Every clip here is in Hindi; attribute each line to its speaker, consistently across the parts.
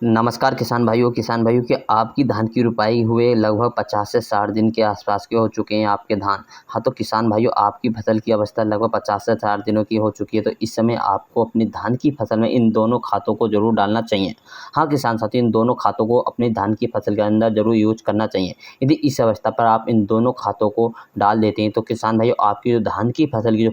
Speaker 1: नमस्कार किसान भाइयों कि आपकी धान की रुपाई हुए लगभग 50 से 60 दिन के आसपास के हो चुके हैं आपके धान। हाँ, तो किसान भाइयों आपकी फसल की अवस्था लगभग 50 से 60 दिनों की हो चुकी है, तो इस समय आपको अपनी धान की फसल में इन दोनों खातों को ज़रूर डालना चाहिए। हाँ, किसान साथियों इन दोनों खातों को अपनी धान की फसल के अंदर ज़रूर यूज करना चाहिए। यदि इस अवस्था पर आप इन दोनों खातों को डाल देते हैं तो किसान भाइयों आपकी जो धान की फसल की जो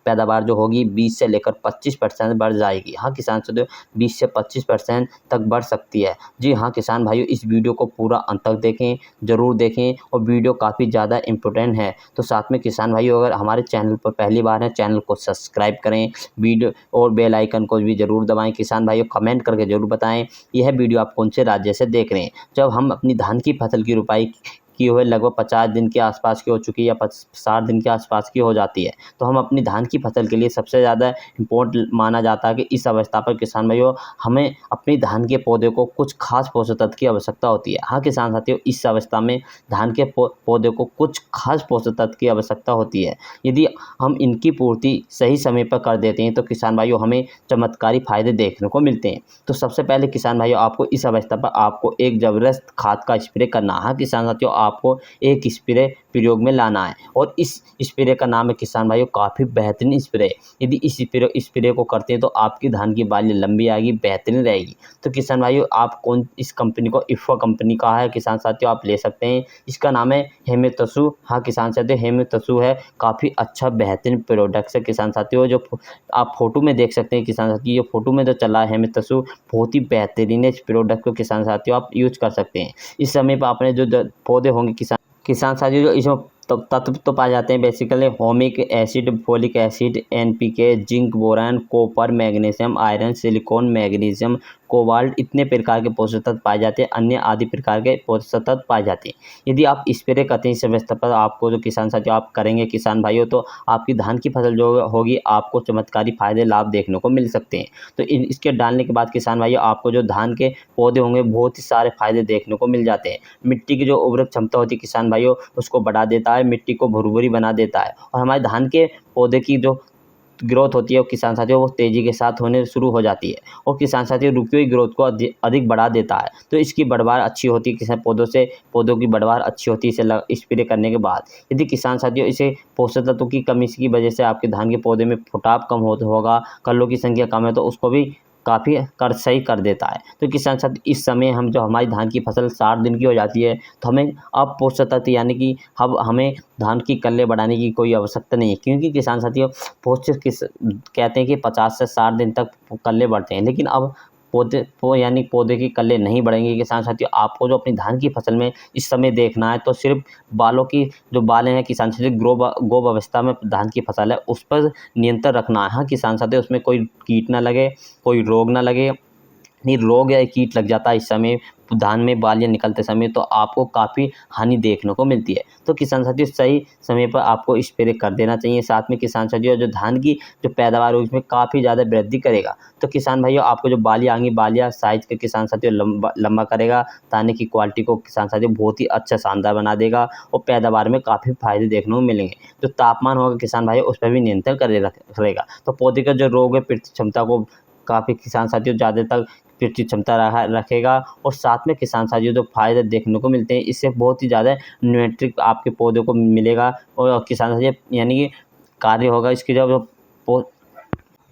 Speaker 1: पैदावार जो होगी 20 से लेकर 25% बढ़ जाएगी। हाँ, किसान साथियों 20 से 25% तक बढ़ सकती है। जी हाँ किसान भाइयों, इस वीडियो को पूरा अंत तक देखें, ज़रूर देखें और वीडियो काफ़ी ज़्यादा इम्पोर्टेंट है। तो साथ में किसान भाइयों अगर हमारे चैनल पर पहली बार हैं, चैनल को सब्सक्राइब करें, वीडियो और बेल आइकन को भी ज़रूर दबाएं। किसान भाइयों कमेंट करके ज़रूर बताएं यह वीडियो आप कौन से राज्य से देख रहे हैं। जब हम अपनी धान की फसल की रुपाई की हुए लगभग 50 दिन के आसपास की हो चुकी है या 60 दिन के आसपास की हो जाती है, तो हम अपनी धान की फसल के लिए सबसे ज़्यादा इम्पोर्टेंट माना जाता है कि इस अवस्था पर किसान भाइयों हमें अपनी धान के पौधे को कुछ खास पोषक तत्व की आवश्यकता होती है। हाँ किसान साथियों, इस अवस्था में धान के पौधे को कुछ खास पोषक तत्व की आवश्यकता होती है। यदि हम इनकी पूर्ति सही समय पर कर देते हैं तो किसान भाइयों हमें चमत्कारी फायदे देखने को मिलते हैं। तो सबसे पहले किसान भाइयों आपको इस अवस्था पर आपको एक ज़बरदस्त खाद का स्प्रे करना है। हाँ किसान साथियों, आपको एक स्प्रे प्रयोग में लाना है और इस स्प्रे का नाम है किसान भाइयों काफ़ी बेहतरीन स्प्रे। यदि इस स्प्रे को करते हैं तो आपकी धान की बाली लंबी आएगी, बेहतरीन रहेगी। तो किसान भाइयों आप इस कंपनी को इफ़ा कंपनी का है किसान साथियों, आप ले सकते हैं। इसका नाम है हेमेटसू। हाँ किसान साथियों, हेमेटसू है, काफ़ी अच्छा बेहतरीन प्रोडक्ट है किसान साथियों। जो आप फोटो में देख सकते हैं किसान साथियों, ये फोटो में जो चला है हेमेटसू बहुत ही बेहतरीन है। इस प्रोडक्ट को किसान साथियों आप यूज कर सकते हैं। इस समय पर आपने जो पौधे होंगे किसान साथियों, जो इसमें तत्व तो पाए जाते हैं basically होमिक acid, folic acid, NPK, zinc, boron, copper, magnesium, iron, silicon, magnesium, cobalt, इतने प्रकार के पोषक तत्व पाए जाते हैं। अन्य आदि प्रकार के पोषक तत्व पाए जाते हैं। यदि आप स्प्रे करते हैं इस अवस्था पर आपको जो किसान साथियों आप करेंगे किसान भाइयों, तो आपकी धान की फसल जो होगी आपको चमत्कारी फायदे लाभ देखने को मिल सकते हैं। तो इसके डालने के बाद किसान भाइयों आपको जो धान के पौधे होंगे बहुत ही सारे फायदे देखने को मिल जाते हैं। मिट्टी की जो उर्वरक क्षमता होती है किसान भाइयों उसको बढ़ा देता है, मिट्टी को भुरभुरी बना देता है और हमारे धान के पौधे की जो ग्रोथ होती है वो किसान साथियों वो तेज़ी के साथ होने शुरू हो जाती है और किसान साथियों रुकी हुई ग्रोथ को अधिक बढ़ा देता है। तो इसकी बढ़वार अच्छी होती है, किसान पौधों की बढ़वार अच्छी होती है इसे स्प्रे करने के बाद। यदि किसान साथियों इसे पोषक तत्वों की कमी की वजह से आपके धान के पौधे में फुटाव कम होगा, कल्लों की संख्या कम है, तो उसको भी काफ़ी सही कर देता है। तो किसान साथियों इस समय हम जो हमारी धान की फसल 60 दिन की हो जाती है तो हमें अब पोषक तत्व यानी कि अब हमें धान की कल्ले बढ़ाने की कोई आवश्यकता नहीं है, क्योंकि किसान साथियों कहते हैं कि 50 से 60 दिन तक कल्ले बढ़ते हैं, लेकिन अब पौधे की कल्ले नहीं बढ़ेंगे किसान साथियों। आपको जो अपनी धान की फसल में इस समय देखना है तो सिर्फ बालों की जो बालें हैं किसान साथियों गोब अवस्था में धान की फसल है उस पर नियंत्रण रखना है। हाँ किसान साथियों, उसमें कोई कीट ना लगे, कोई रोग ना लगे। नहीं, रोग या कीट लग जाता है इस समय धान में बालियाँ निकलते समय तो आपको काफ़ी हानि देखने को मिलती है। तो किसान साथियों सही समय पर आपको स्प्रे कर देना चाहिए। साथ में किसान साथियों जो धान की जो पैदावार है उसमें काफ़ी ज़्यादा वृद्धि करेगा। तो किसान भाइयों आपको जो बालियाँ आएंगी, बालियाँ साइज के किसान साथियों लंबा करेगा, दाने की क्वालिटी को किसान साथियों बहुत ही अच्छा शानदार बना देगा और पैदावार में काफ़ी फायदे देखने को मिलेंगे। जो तापमान होगा किसान भाइयों उस पर भी नियंत्रण करेगा। तो पौधे का जो रोग है प्रति क्षमता को काफ़ी किसान साथियों ज़्यादा तक प्रति क्षमता रखेगा और साथ में किसान साथियों जो फायदे देखने को मिलते हैं इससे बहुत ही ज़्यादा न्यूट्रिएंट आपके पौधे को मिलेगा और किसान साथियों यानी कि कार्य होगा इसकी जब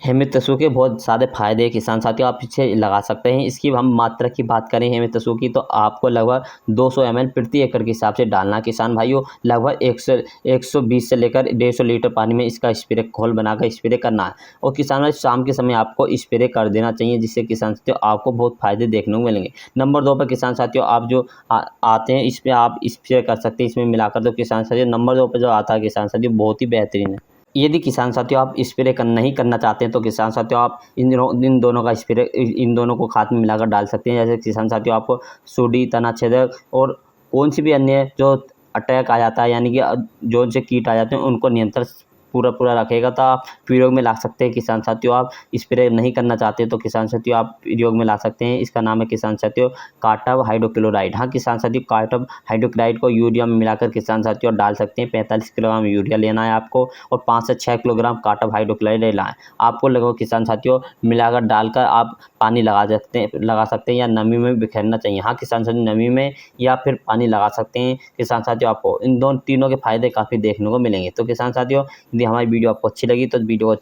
Speaker 1: हेमेटसू के बहुत सारे फायदे हैं किसान साथियों, आप इसे लगा सकते हैं। इसकी हम मात्रा की बात करें हेमेटसू की तो आपको लगभग 200 ml प्रति एकड़ के हिसाब से डालना किसान भाइयों। लगभग 120 से लेकर 150 लीटर पानी में इसका स्प्रे घोल बनाकर स्प्रे करना है और किसान भाई शाम के समय आपको स्प्रे कर देना चाहिए, जिससे किसान साथियों आपको बहुत फायदे देखने को मिलेंगे। नंबर 2 पर किसान साथियों आप जो आते हैं इस पर आप स्प्रे कर सकते हैं इसमें मिलाकर। तो किसान साथियों नंबर 2 पर जो आता है किसान साथियों बहुत ही बेहतरीन है। यदि किसान साथियों आप स्प्रे नहीं करना चाहते हैं तो किसान साथियों आप इन दोनों का स्प्रे इन दोनों को खाद में मिलाकर डाल सकते हैं। जैसे किसान साथियों आपको सुडी, तना छेदक और कौन सी भी अन्य जो अटैक आ जाता है यानी कि जो से कीट आ जाते हैं उनको नियंत्रण पूरा रखेगा तो आप प्रयोग में ला सकते हैं किसान साथियों। आप स्प्रे नहीं करना चाहते तो किसान साथियों आप प्रयोग में ला सकते हैं। इसका नाम है किसान साथियों कार्टव हाइड्रोक्लोराइड। हाँ किसान साथियों, कार्टव हाइड्रोक्लोराइड को यूरिया में मिलाकर किसान साथियों डाल सकते हैं। 45 किलोग्राम यूरिया लेना है आपको और 5 से 6 किलोग्राम कार्टव हाइड्रोक्लोराइड लेना है आपको। लगभग किसान साथियों मिलाकर डालकर आप पानी लगा सकते हैं या नमी में बिखेरना चाहिए। हाँ किसान साथियों, नमी में या फिर पानी लगा सकते हैं किसान साथियों। आपको इन तीनों के फायदे काफ़ी देखने को मिलेंगे। तो किसान साथियों, यदि हमारी वीडियो आपको अच्छी लगी तो वीडियो को